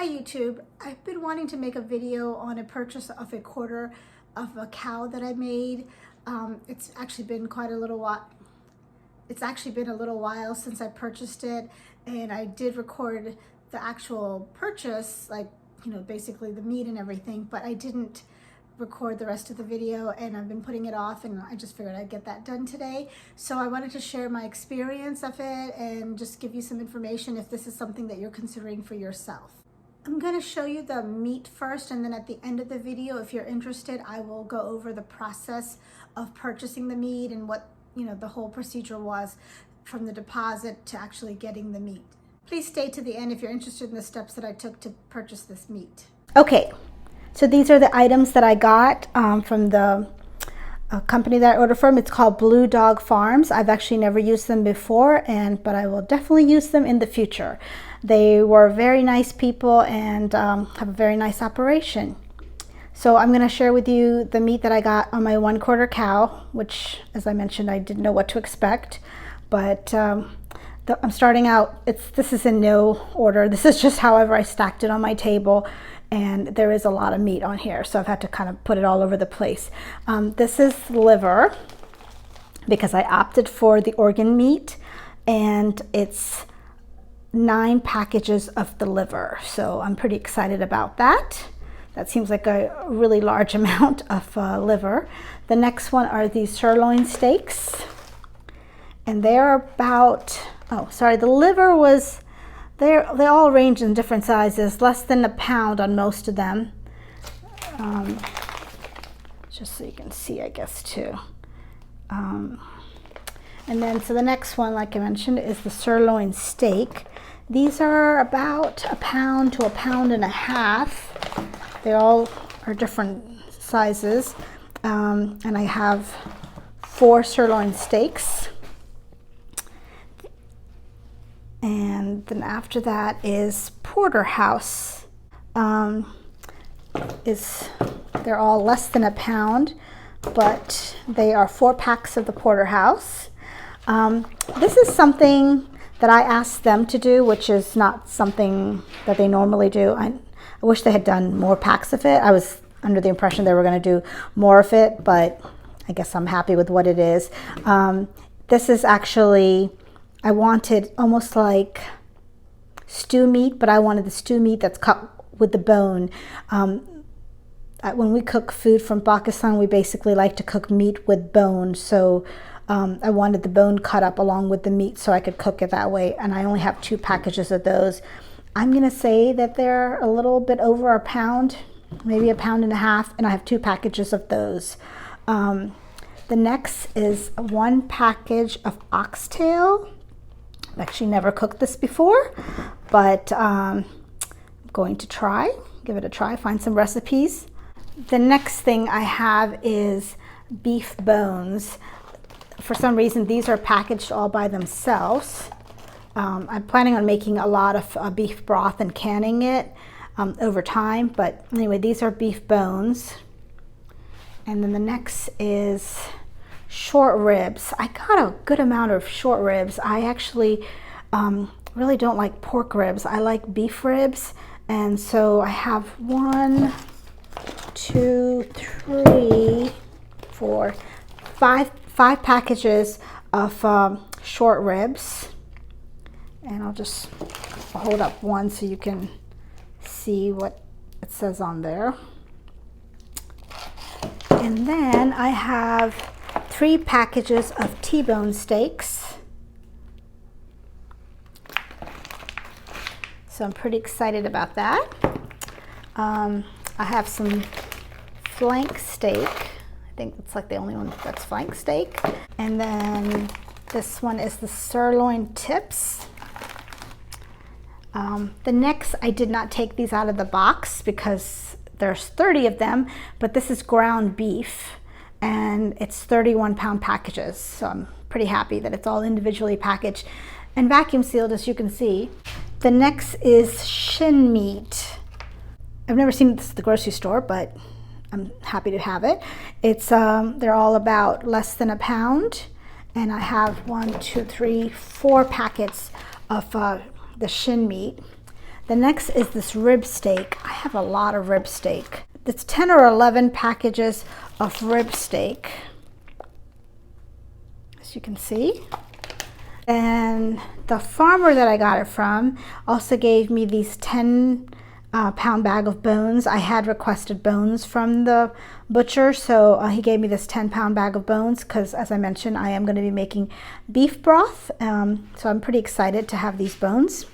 Hi YouTube, I've been wanting to make a video on a purchase of a quarter of a cow that I made. It's actually been quite a little while. It's actually been a little while since I purchased it, and I did record the actual purchase, like, you know, basically the meat and everything, but I didn't record the rest of the video, and I've been putting it off, and I just figured I'd get that done today. So I wanted to share my experience of it and just give you some information if this is something that you're considering for yourself. I'm going to show you the meat first, and then at the end of the video, if you're interested, I will go over the process of purchasing the meat and what, you know, the whole procedure was from the deposit to actually getting the meat. Please stay to the end if you're interested in the steps that I took to purchase this meat. Okay, so these are the items that I got from the company that I ordered from. It's called Blue Dog Farms. I've actually never used them before, but I will definitely use them in the future. They were very nice people and have a very nice operation. So I'm going to share with you the meat that I got on my 1/4 cow, which, as I mentioned, I didn't know what to expect. But I'm starting out, this is in no order. This is just however I stacked it on my table. And there is a lot of meat on here, so I've had to kind of put it all over the place. This is liver, because I opted for the organ meat, and it's 9 packages of the liver, so I'm pretty excited about that. That seems like a really large amount of liver. The next one are these sirloin steaks, and they're about, oh sorry, the liver was, they all range in different sizes, less than a pound on most of them. Just so you can see, I guess, too. And then, so the next one, like I mentioned, is the sirloin steak. These are about a pound to a pound and a half. They all are different sizes. And I have 4 sirloin steaks. And then after that is porterhouse. They're all less than a pound, but they are 4 packs of the porterhouse. This is something that I asked them to do, which is not something that they normally do. I wish they had done more packs of it. I was under the impression they were going to do more of it, but I guess I'm happy with what it is. This is actually, I wanted almost like stew meat, but I wanted the stew meat that's cut with the bone. When we cook food from Pakistan, we basically like to cook meat with bone, so I wanted the bone cut up along with the meat so I could cook it that way, and I only have 2 packages of those. I'm gonna say that they're a little bit over a pound, maybe a pound and a half, and I have 2 packages of those. The next is 1 package of oxtail. I've actually never cooked this before, but I'm going to give it a try, find some recipes. The next thing I have is beef bones. For some reason, these are packaged all by themselves. I'm planning on making a lot of beef broth and canning it over time, but anyway, these are beef bones. And then the next is short ribs. I got a good amount of short ribs. I actually really don't like pork ribs. I like beef ribs, and so I have 1, 2, 3, 4, 5 packages of short ribs, and I'll just hold up one so you can see what it says on there. And then I have 3 packages of T-bone steaks, so I'm pretty excited about that. I have some flank steak. I think it's like the only one that's flank steak. And then this one is the sirloin tips. The next, I did not take these out of the box because there's 30 of them, but this is ground beef, and it's 31-pound packages. So I'm pretty happy that it's all individually packaged and vacuum sealed, as you can see. The next is shin meat. I've never seen this at the grocery store, but I'm happy to have it. It's they're all about less than a pound, and I have 1, 2, 3, 4 packets of the shin meat. The next is this rib steak. I have a lot of rib steak. It's 10 or 11 packages of rib steak, as you can see. And the farmer that I got it from also gave me these 10 pound bag of bones. I had requested bones from the butcher, so he gave me this 10-pound bag of bones because, as I mentioned, I am going to be making beef broth. So I'm pretty excited to have these bones.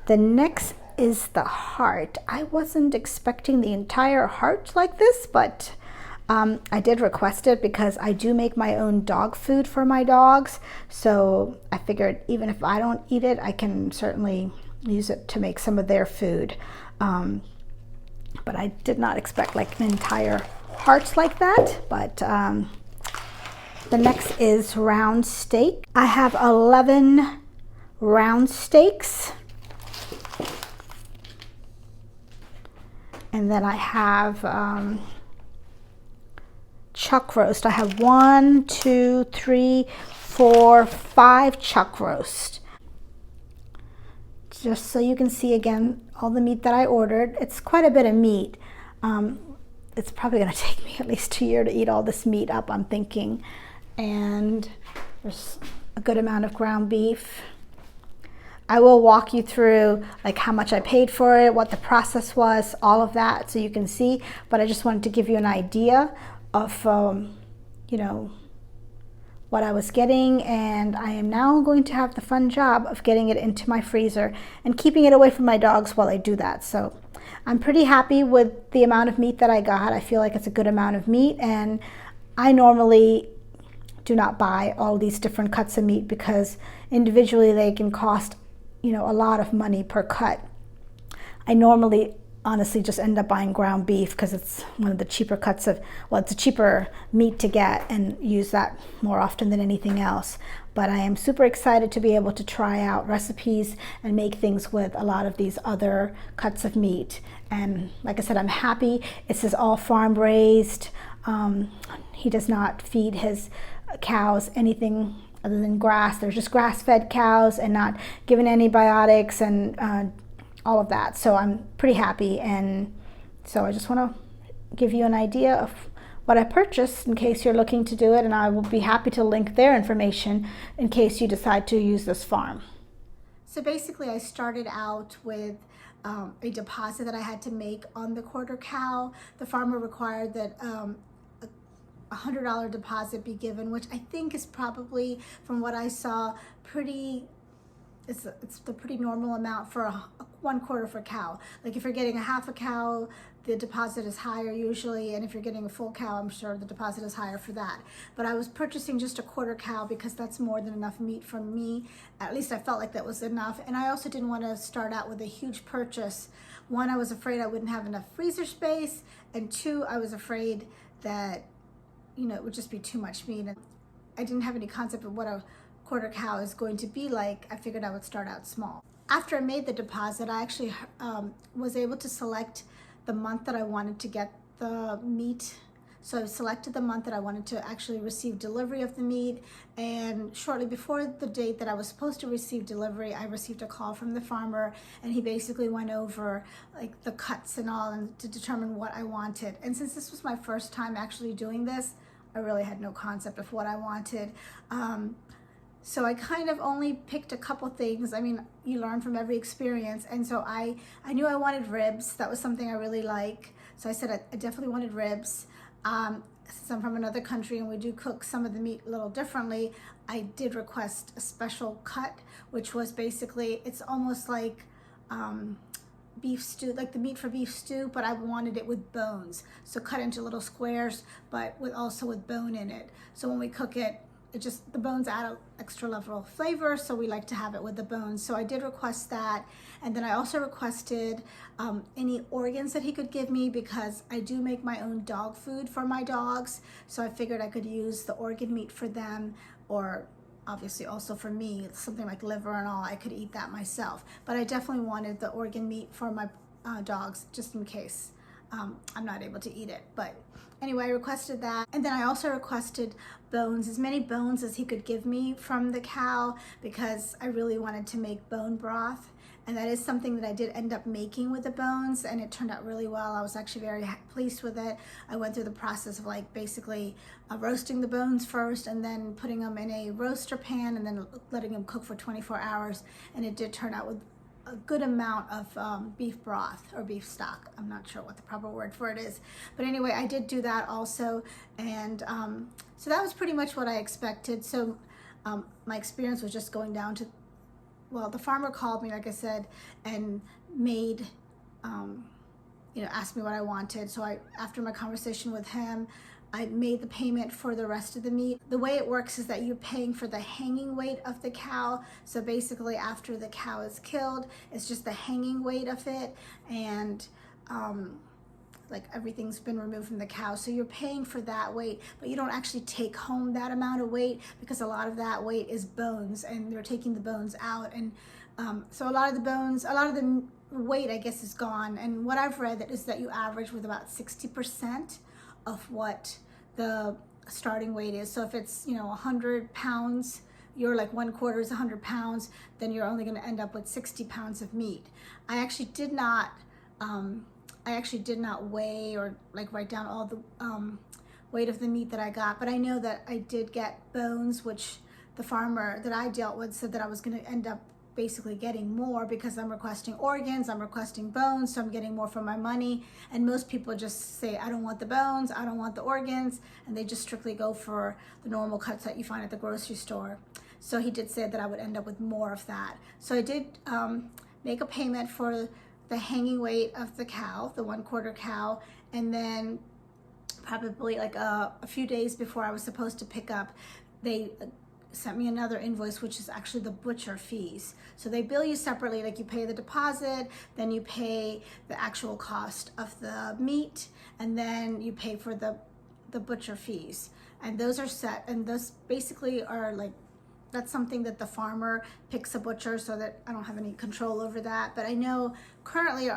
The next is the heart. I wasn't expecting the entire heart like this, but I did request it because I do make my own dog food for my dogs. So I figured even if I don't eat it, I can certainly use it to make some of their food. But I did not expect like an entire heart like that. But the next is round steak. I have 11 round steaks. And then I have chuck roast. I have 1, 2, 3, 4, 5 chuck roast. Just so you can see again all the meat that I ordered. It's quite a bit of meat. It's probably going to take me at least a year to eat all this meat up, I'm thinking. And there's a good amount of ground beef. I will walk you through like how much I paid for it, what the process was, all of that, so you can see. But I just wanted to give you an idea of, you know, what I was getting, and I am now going to have the fun job of getting it into my freezer and keeping it away from my dogs while I do that. So I'm pretty happy with the amount of meat that I got. I feel like it's a good amount of meat, and I normally do not buy all these different cuts of meat because individually they can cost, you know, a lot of money per cut. I normally honestly just end up buying ground beef because it's one of the cheaper cuts of, well, it's a cheaper meat to get and use that more often than anything else. But I am super excited to be able to try out recipes and make things with a lot of these other cuts of meat. And like I said, I'm happy. This is all farm raised. He does not feed his cows anything other than grass. They're just grass-fed cows and not given antibiotics and all of that. So I'm pretty happy, and so I just want to give you an idea of what I purchased in case you're looking to do it, and I will be happy to link their information in case you decide to use this farm. So basically I started out with a deposit that I had to make on the quarter cow. The farmer required that a $100 deposit be given, which I think is probably, from what I saw, it's the pretty normal amount for a 1/4 for cow. Like if you're getting a half a cow, the deposit is higher usually, and if you're getting a full cow, I'm sure the deposit is higher for that. But I was purchasing just a 1/4 cow because that's more than enough meat for me. At least I felt like that was enough, and I also didn't want to start out with a huge purchase. One, I was afraid I wouldn't have enough freezer space, and two, I was afraid that, you know, it would just be too much meat. And I didn't have any concept of what a 1/4 cow is going to be like. I figured I would start out small. After I made the deposit, I actually was able to select the month that I wanted to get the meat. So I selected the month that I wanted to actually receive delivery of the meat, and shortly before the date that I was supposed to receive delivery, I received a call from the farmer, and he basically went over like the cuts and all, and to determine what I wanted. And since this was my first time actually doing this, I really had no concept of what I wanted. So I kind of only picked a couple things. I mean, you learn from every experience. And so I knew I wanted ribs. That was something I really like. So I said I definitely wanted ribs. Since I'm from another country and we do cook some of the meat a little differently, I did request a special cut, which was basically, it's almost like beef stew, like the meat for beef stew, but I wanted it with bones. So cut into little squares, but also with bone in it. So when we cook it, the bones add an extra level of flavor, so we like to have it with the bones. So I did request that, and then I also requested any organs that he could give me, because I do make my own dog food for my dogs, so I figured I could use the organ meat for them, or obviously also for me, something like liver and all, I could eat that myself. But I definitely wanted the organ meat for my dogs, just in case I'm not able to eat it. But anyway, I requested that. And then I also requested bones, as many bones as he could give me from the cow, because I really wanted to make bone broth. And that is something that I did end up making with the bones, and it turned out really well. I was actually very pleased with it. I went through the process of like basically roasting the bones first, and then putting them in a roaster pan, and then letting them cook for 24 hours. And it did turn out with a good amount of beef broth or beef stock. I'm not sure what the proper word for it is. But anyway, I did do that also. And so that was pretty much what I expected. So my experience was just going down to, well, the farmer called me, like I said, and made, asked me what I wanted. So after my conversation with him, I made the payment for the rest of the meat. The way it works is that you're paying for the hanging weight of the cow. So basically after the cow is killed, it's just the hanging weight of it. And like everything's been removed from the cow. So you're paying for that weight, but you don't actually take home that amount of weight, because a lot of that weight is bones, and they're taking the bones out. And so a lot of the weight, I guess, is gone. And what I've read is that you average with about 60% of what the starting weight is. So if it's 100 pounds, you're like 1/4 is 100 pounds, then you're only going to end up with 60 pounds of meat. I actually did not weigh or like write down all the weight of the meat that I got, but I know that I did get bones, which the farmer that I dealt with said that I was going to end up basically getting more, because I'm requesting organs, I'm requesting bones, so I'm getting more for my money. And most people just say, I don't want the bones, I don't want the organs, and they just strictly go for the normal cuts that you find at the grocery store. So he did say that I would end up with more of that. So I did make a payment for the hanging weight of the cow, the 1/4 cow, and then probably like a few days before I was supposed to pick up, they sent me another invoice, which is actually the butcher fees. So they bill you separately, like you pay the deposit, then you pay the actual cost of the meat, and then you pay for the butcher fees. And those are set, and those basically are like, that's something that the farmer picks a butcher, so that I don't have any control over that. But I know currently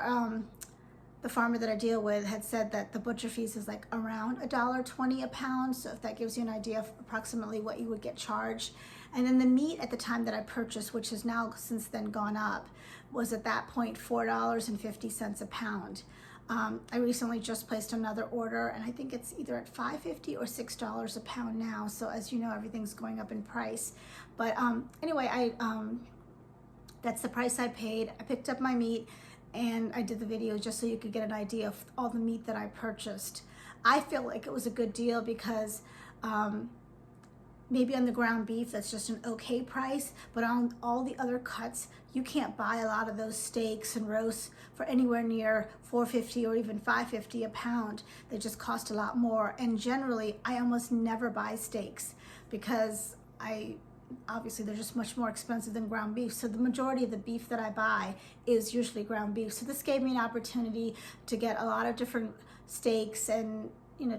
the farmer that I deal with had said that the butcher fees is like around $1.20 a pound. So if that gives you an idea of approximately what you would get charged. And then the meat at the time that I purchased, which has now since then gone up, was at that point $4.50 a pound. I recently just placed another order, and I think it's either at $5.50 or $6 a pound now. So as you know, everything's going up in price. But anyway, that's the price I paid. I picked up my meat, and I did the video just so you could get an idea of all the meat that I purchased. I feel like it was a good deal, because maybe on the ground beef, that's just an okay price, but on all the other cuts, you can't buy a lot of those steaks and roasts for anywhere near $4.50 or even $5.50 a pound. They just cost a lot more. And generally, I almost never buy steaks, because obviously they're just much more expensive than ground beef. So the majority of the beef that I buy is usually ground beef. So this gave me an opportunity to get a lot of different steaks and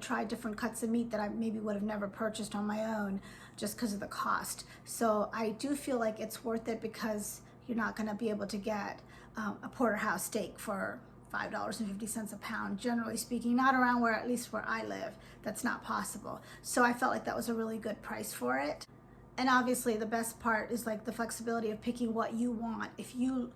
try different cuts of meat that I maybe would have never purchased on my own, just because of the cost. So I do feel like it's worth it, because you're not going to be able to get a porterhouse steak for $5.50 a pound, generally speaking, not around at least where I live. That's not possible. So I felt like that was a really good price for it. And obviously the best part is like the flexibility of picking what you want. If you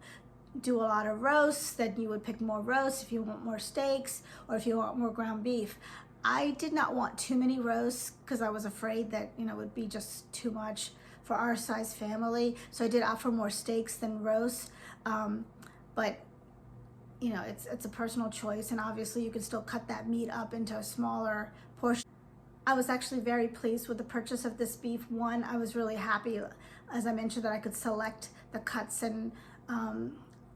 do a lot of roasts, then you would pick more roasts. If you want more steaks, or if you want more ground beef. I did not want too many roasts, because I was afraid that it would be just too much for our size family. So I did opt for more steaks than roasts. But it's a personal choice, and obviously you can still cut that meat up into a smaller portion. I was actually very pleased with the purchase of this beef. One, I was really happy, as I mentioned, that I could select the cuts and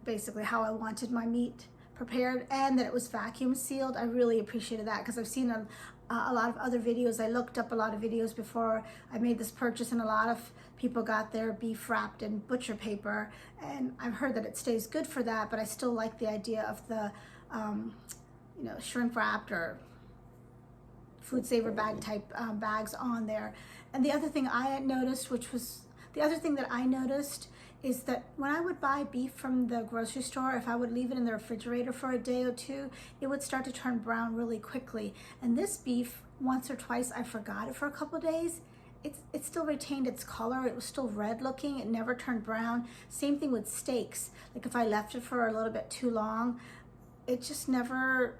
basically how I wanted my meat prepared, and that it was vacuum sealed. I really appreciated that, because I've seen a lot of other videos. I looked up a lot of videos before I made this purchase, and a lot of people got their beef wrapped in butcher paper, and I've heard that it stays good for that, but I still like the idea of the shrink wrapped or food saver bag type bags on there. And the other thing I had noticed, the other thing that I noticed is that when I would buy beef from the grocery store, if I would leave it in the refrigerator for a day or two, it would start to turn brown really quickly. And this beef, once or twice, I forgot it for a couple of days. It still retained its color. It was still red looking. It never turned brown. Same thing with steaks. Like if I left it for a little bit too long, it just never,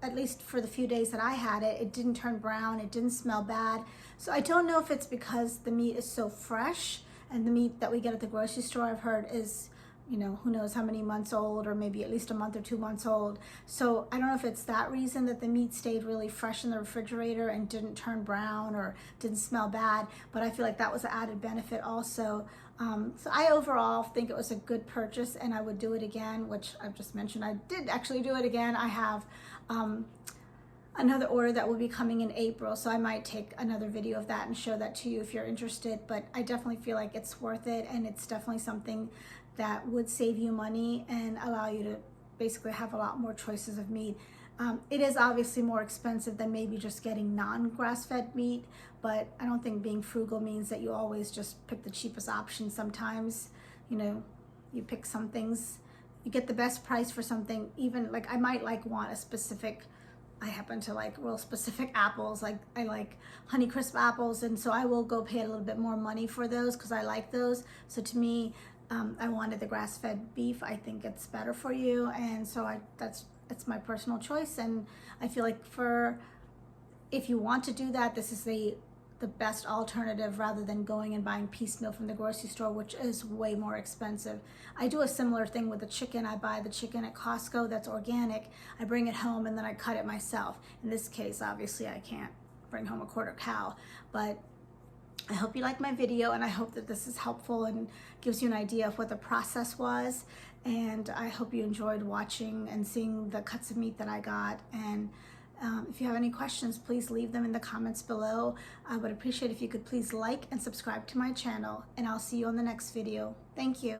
at least for the few days that I had it, it didn't turn brown. It didn't smell bad. So I don't know if it's because the meat is so fresh, and the meat that we get at the grocery store, I've heard, is, you know, who knows how many months old, or maybe at least a month or 2 months old. So I don't know if it's that reason that the meat stayed really fresh in the refrigerator and didn't turn brown or didn't smell bad, but I feel like that was an added benefit also. So I overall think it was a good purchase, and I would do it again, which I've just mentioned. I did actually do it again. I have another order that will be coming in April, so I might take another video of that and show that to you if you're interested. But I definitely feel like it's worth it, and it's definitely something that would save you money and allow you to basically have a lot more choices of meat. It is obviously more expensive than maybe just getting non-grass-fed meat, but I don't think being frugal means that you always just pick the cheapest option. Sometimes, you know, you pick some things, you get the best price for something. Even like I might want a specific, I happen to like real specific apples. Like I like Honeycrisp apples, and so I will go pay a little bit more money for those because I like those. So to me, I wanted the grass-fed beef. I think it's better for you, and so it's my personal choice. And I feel like if you want to do that, this is the best alternative rather than going and buying piecemeal from the grocery store, which is way more expensive. I do a similar thing with the chicken. I buy the chicken at Costco that's organic. I bring it home and then I cut it myself. In this case, obviously I can't bring home a quarter cow, but I hope you like my video, and I hope that this is helpful and gives you an idea of what the process was. And I hope you enjoyed watching and seeing the cuts of meat that I got. And if you have any questions, please leave them in the comments below. I would appreciate if you could please like and subscribe to my channel, and I'll see you on the next video. Thank you.